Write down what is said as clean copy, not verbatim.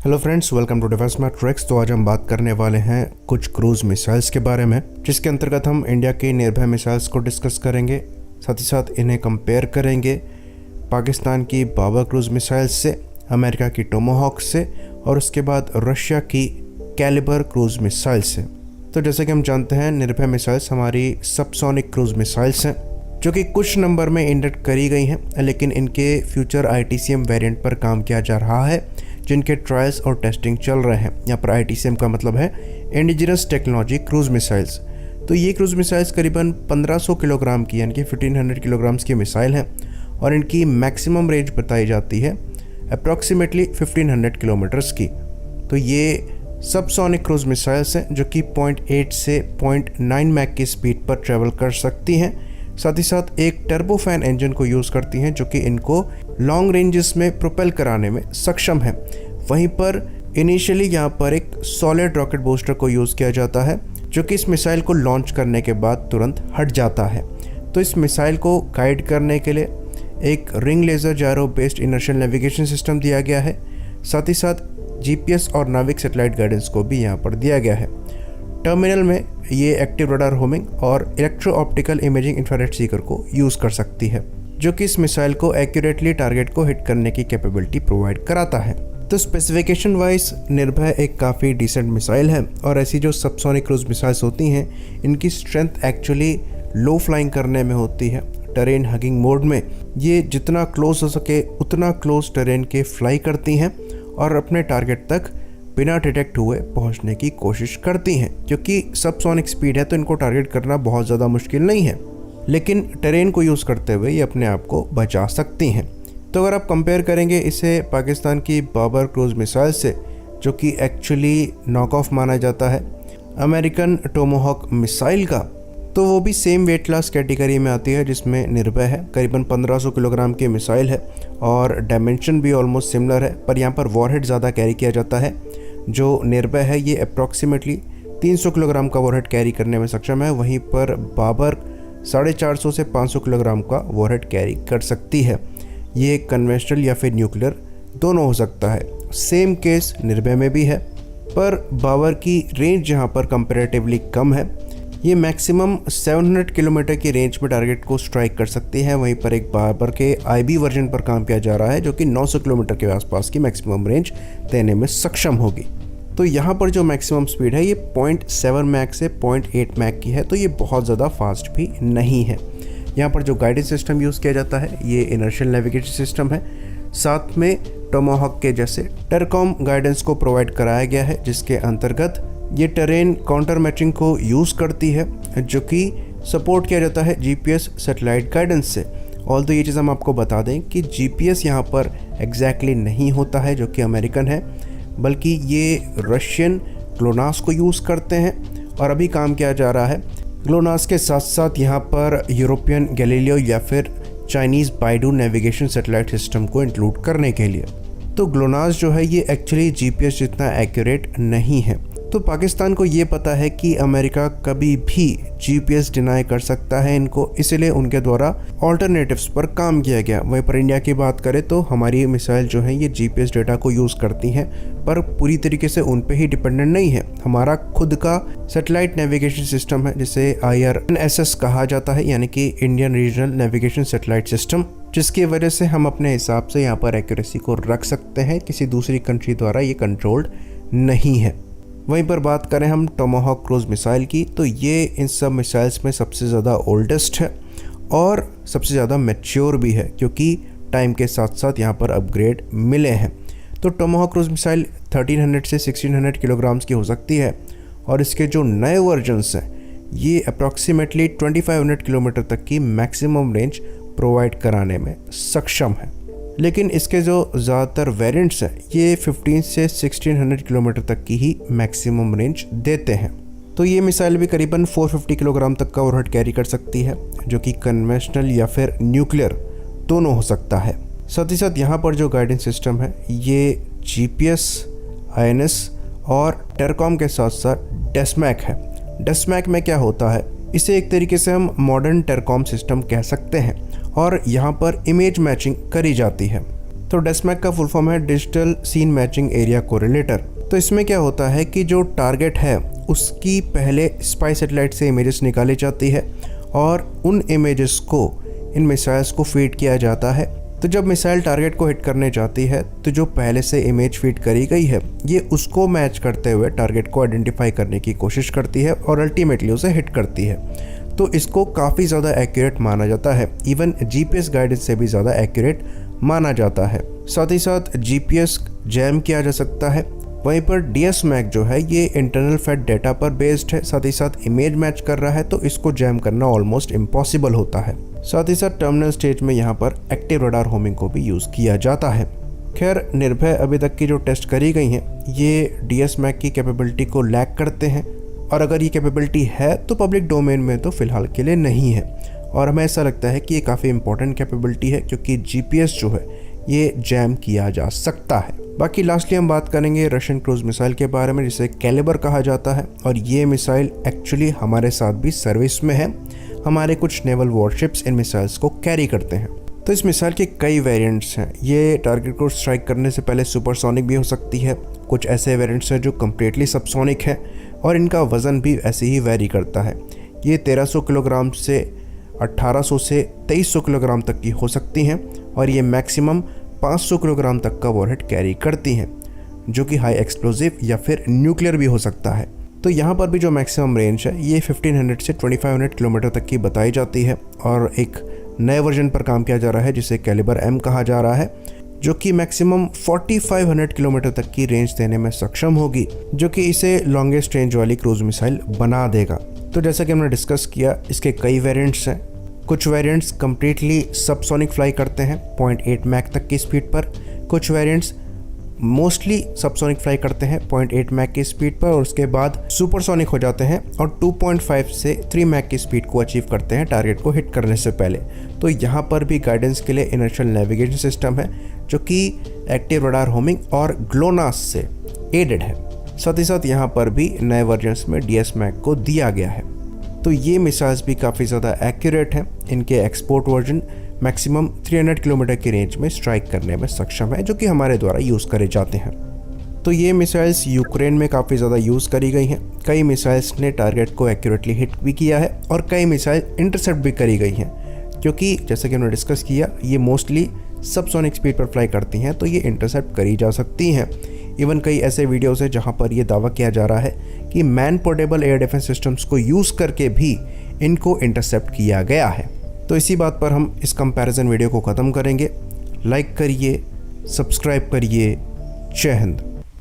Hello friends, welcome to defence matrix. तो आज हम बात करने वाले हैं कुछ क्रूज मिसाइल्स के बारे में, जिसके अंतर्गत हम इंडिया के निर्भय मिसाइल्स को डिस्कस करेंगे। साथ ही साथ इन्हें कंपेयर करेंगे पाकिस्तान की बाबर क्रूज मिसाइल्स से, अमेरिका की टोमाहॉक से और उसके बाद रशिया की कैलिबर क्रूज मिसाइल से। तो जैसे कि हम जानते हैं, निर्भय मिसाइल्स हमारी सबसोनिक क्रूज मिसाइल्स हैं जो कि कुछ नंबर में इंडेक्ट करी गई हैं, लेकिन इनके फ्यूचर ITCM वेरिएंट पर काम किया जा रहा है, जिनके ट्रायल्स और टेस्टिंग चल रहे हैं। यहाँ पर ITCM का मतलब है इंडिजिनस टेक्नोलॉजी क्रूज मिसाइल्स। तो ये क्रूज मिसाइल्स करीबन 1500 किलोग्राम की यानी कि 1500 किलोग्राम्स की मिसाइल हैं और इनकी मैक्सिमम रेंज बताई जाती है अप्रॉक्सीमेटली 1500 किलोमीटर्स की। तो ये सबसोनिक क्रूज मिसाइल्स हैं जो कि 0.8 से 0.9 मैक की स्पीड पर ट्रैवल कर सकती हैं। साथ ही साथ एक टर्बोफैन इंजन को यूज़ करती हैं जो कि इनको लॉन्ग रेंजेस में प्रोपेल कराने में सक्षम है। वहीं पर इनिशियली यहाँ पर एक सॉलिड रॉकेट बूस्टर को यूज़ किया जाता है जो कि इस मिसाइल को लॉन्च करने के बाद तुरंत हट जाता है। तो इस मिसाइल को गाइड करने के लिए एक ring laser gyro based inertial navigation system दिया गया है। साथ ही साथ GPS और नाविक सैटेलाइट गाइडेंस को भी यहाँ पर दिया गया है। टर्मिनल में ये एक्टिव रडार होमिंग और electro optical imaging infrared Sikar को यूज़ कर सकती है, जो कि इस मिसाइल को एक्यूरेटली टारगेट को हिट करने की कैपेबिलिटी प्रोवाइड कराता है। तो स्पेसिफिकेशन वाइज निर्भय एक काफ़ी डिसेंट मिसाइल है और ऐसी जो सबसोनिक क्रूज मिसाइल्स होती हैं, इनकी स्ट्रेंथ एक्चुअली लो फ्लाइंग करने में होती है। टेरेन हगिंग मोड में ये जितना क्लोज हो सके उतना क्लोज टेरेन के फ्लाई करती हैं और अपने टारगेट तक बिना डिटेक्ट हुए पहुंचने की कोशिश करती हैं। क्योंकि सबसोनिक स्पीड है तो इनको टारगेट करना बहुत ज़्यादा मुश्किल नहीं है, लेकिन टेरेन को यूज़ करते हुए ये अपने आप को बचा सकती हैं। तो अगर आप कंपेयर करेंगे इसे पाकिस्तान की बाबर क्रूज मिसाइल से, जो कि एक्चुअली नॉक ऑफ माना जाता है अमेरिकन टोमाहॉक मिसाइल का, तो वो भी सेम वेट क्लास कैटेगरी में आती है जिसमें निर्भय है। करीबन 1500 किलोग्राम की मिसाइल है और डायमेंशन भी ऑलमोस्ट सिमिलर है, पर यहाँ पर वॉरहेड ज़्यादा कैरी किया जाता है। जो निर्भय है ये अप्रॉक्सीमेटली 300 किलोग्राम का वॉरहेड कैरी करने में सक्षम है, वहीं पर बाबर 450 से 500 किलोग्राम का वॉरहेड कैरी कर सकती है। ये कन्वेंशनल या फिर न्यूक्लियर दोनों हो सकता है। सेम केस निर्भय में भी है, पर बाबर की रेंज जहाँ पर कंपैरेटिवली कम है, ये मैक्सिमम 700 किलोमीटर की रेंज में टारगेट को स्ट्राइक कर सकती है। वहीं पर एक बाबर के IB वर्जन पर काम किया जा रहा है जो कि 900 किलोमीटर के आसपास की मैक्सिमम रेंज देने में सक्षम होगी। तो यहाँ पर जो मैक्सिमम स्पीड है ये 0.7 मैक से 0.8 मैक की है, तो ये बहुत ज़्यादा फास्ट भी नहीं है। यहाँ पर जो गाइडेंस सिस्टम यूज़ किया जाता है ये इनर्शियल नेविगेशन सिस्टम है। साथ में टोमाहॉक के जैसे टेरकॉम गाइडेंस को प्रोवाइड कराया गया है, जिसके अंतर्गत ये टेरेन काउंटर मैचिंग को यूज़ करती है, जो कि सपोर्ट किया जाता है GPS सैटेलाइट गाइडेंस से। ऑल्दो ये चीज़ हम आपको बता दें कि GPS यहाँ पर एग्जैक्टली नहीं होता है जो कि अमेरिकन है, बल्कि ये रशियन ग्लोनास को यूज़ करते हैं और अभी काम किया जा रहा है ग्लोनास के साथ साथ यहाँ पर यूरोपियन गैलीलियो या फिर Chinese BeiDou navigation satellite system को इंक्लूड करने के लिए। तो ग्लोनास जो है ये एक्चुअली GPS जितना एक्यूरेट नहीं है। तो पाकिस्तान को ये पता है कि अमेरिका कभी भी GPS डिनाई कर सकता है इनको, इसलिए उनके द्वारा ऑल्टरनेटिव्स पर काम किया गया। वहीं पर इंडिया की बात करें तो हमारी मिसाइल जो है ये GPS डेटा को यूज़ करती हैं, पर पूरी तरीके से उन पे ही डिपेंडेंट नहीं है। हमारा खुद का सैटेलाइट नेविगेशन सिस्टम है जिसे IRNSS कहा जाता है, यानी कि Indian regional navigation satellite system, जिसकी वजह से हम अपने हिसाब से यहाँ पर एक्यूरेसी को रख सकते हैं। किसी दूसरी कंट्री द्वारा ये कंट्रोल्ड नहीं है। वहीं पर बात करें हम टोमाहॉक क्रूज मिसाइल की, तो ये इन सब मिसाइल्स में सबसे ज़्यादा ओल्डेस्ट है और सबसे ज़्यादा मैच्योर भी है, क्योंकि टाइम के साथ साथ यहाँ पर अपग्रेड मिले हैं। तो टोमाहॉक क्रूज मिसाइल 1300 से 1600 किलोग्राम्स की हो सकती है और इसके जो नए वर्जन्स हैं ये अप्रॉक्सीमेटली 2500 किलोमीटर तक की मैक्सिमम रेंज प्रोवाइड कराने में सक्षम है। लेकिन इसके जो ज़्यादातर वेरिएंट्स हैं ये 15 से 1600 किलोमीटर तक की ही मैक्सिमम रेंज देते हैं। तो ये मिसाइल भी करीबन 450 किलोग्राम तक का वॉरहेड कैरी कर सकती है, जो कि कन्वेंशनल या फिर न्यूक्लियर दोनों हो सकता है। साथ ही साथ यहाँ पर जो गाइडेंस सिस्टम है ये GPS, INS और टेरकॉम के साथ साथ डेस्मैक है। डेस्मैक में क्या होता है, इसे एक तरीके से हम मॉडर्न टेरकॉम सिस्टम कह सकते हैं और यहाँ पर इमेज मैचिंग करी जाती है। तो डेस्मैक का फुल फॉर्म है डिजिटल सीन मैचिंग एरिया कोरिलेटर। तो इसमें क्या होता है कि जो टारगेट है उसकी पहले स्पाई सैटेलाइट से इमेजेस निकाली जाती है और उन इमेजेस को इन मिसाइल्स को फीड किया जाता है। तो जब मिसाइल टारगेट को हिट करने जाती है तो जो पहले से इमेज फीड करी गई है ये उसको मैच करते हुए टारगेट को आइडेंटिफाई करने की कोशिश करती है और अल्टीमेटली उसे हिट करती है। तो इसको काफ़ी ज़्यादा एक्यूरेट माना जाता है, इवन जीपीएस गाइडेंस से भी ज़्यादा एक्यूरेट माना जाता है। साथ ही साथ जीपीएस जैम किया जा सकता है। वहीं पर डीएसमैक जो है ये इंटरनल फैट डेटा पर बेस्ड है, साथ ही साथ इमेज मैच कर रहा है तो इसको जैम करना ऑलमोस्ट इम्पॉसिबल होता है। साथ ही साथ टर्मिनल स्टेज में यहाँ पर एक्टिव रडार होमिंग को भी यूज़ किया जाता है। खैर निर्भय अभी तक की जो टेस्ट करी गई हैं ये डीएसमैक की कैपेबिलिटी को लैक करते हैं, और अगर ये कैपेबिलिटी है तो पब्लिक डोमेन में तो फिलहाल के लिए नहीं है। और हमें ऐसा लगता है कि ये काफ़ी इंपॉर्टेंट कैपेबिलिटी है क्योंकि जीपीएस जो है ये जैम किया जा सकता है। बाकी लास्टली हम बात करेंगे रशियन क्रूज मिसाइल के बारे में जिसे कैलिबर कहा जाता है, और ये मिसाइल एक्चुअली हमारे साथ भी सर्विस में है। हमारे कुछ नेवल वॉरशिप्स इन मिसाइल्स को कैरी करते हैं। तो इस मिसाइल के कई वेरिएंट्स हैं। ये टारगेट को स्ट्राइक करने से पहले सुपरसोनिक भी हो सकती है। कुछ ऐसे वेरिएंट्स हैं जो कम्प्लीटली सबसोनिक है और इनका वज़न भी ऐसे ही वेरी करता है। ये 1300 किलोग्राम से 1800 से 2300 किलोग्राम तक की हो सकती हैं और ये मैक्सिमम 500 किलोग्राम तक का वॉरहेड कैरी करती हैं, जो कि हाई एक्सप्लोजिव या फिर न्यूक्लियर भी हो सकता है। तो यहाँ पर भी जो मैक्सिमम रेंज है ये 1500 से 2500 किलोमीटर तक की बताई जाती है, और एक नए वर्जन पर काम किया जा रहा है जिसे कैलिबर एम कहा जा रहा है, जो कि मैक्सिमम 4500 किलोमीटर तक की रेंज देने में सक्षम होगी, जो कि इसे लॉन्गेस्ट रेंज वाली क्रूज मिसाइल बना देगा। तो जैसा कि हमने डिस्कस किया इसके कई वेरिएंट्स हैं। कुछ वेरिएंट्स कम्प्लीटली सबसोनिक फ्लाई करते हैं 0.8 मैक तक की स्पीड पर, कुछ वेरिएंट्स मोस्टली सबसोनिक फ्लाई करते हैं 0.8 मैक की स्पीड पर और उसके बाद सुपरसोनिक हो जाते हैं और 2.5 से 3 मैक की स्पीड को अचीव करते हैं टारगेट को हिट करने से पहले। तो यहाँ पर भी गाइडेंस के लिए इनर्शियल नेविगेशन सिस्टम है जो कि एक्टिव रडार होमिंग और ग्लोनास से एडेड है। साथ ही साथ यहाँ पर भी नए वर्जन्स में डीएसमैक को दिया गया है। तो ये मिसाइल्स भी काफ़ी ज़्यादा एक्यूरेट हैं। इनके एक्सपोर्ट वर्जन मैक्सिमम 300 किलोमीटर की रेंज में स्ट्राइक करने में सक्षम है, जो कि हमारे द्वारा यूज़ करे जाते हैं। तो ये मिसाइल्स यूक्रेन में काफ़ी ज़्यादा यूज़ करी गई हैं। कई मिसाइल्स ने टारगेट को एक्यूरेटली हिट भी किया है और कई मिसाइल इंटरसेप्ट भी करी गई हैं, क्योंकि जैसे कि हमने डिस्कस किया ये मोस्टली सबसोनिक स्पीड पर फ्लाई करती हैं, तो ये इंटरसेप्ट करी जा सकती हैं। इवन कई ऐसे वीडियोस हैं जहां पर ये दावा किया जा रहा है कि man portable air defence systems को यूज़ करके भी इनको इंटरसेप्ट किया गया है। तो इसी बात पर हम इस कंपैरिजन वीडियो को ख़त्म करेंगे। लाइक करिए, सब्सक्राइब करिए। जय हिंद।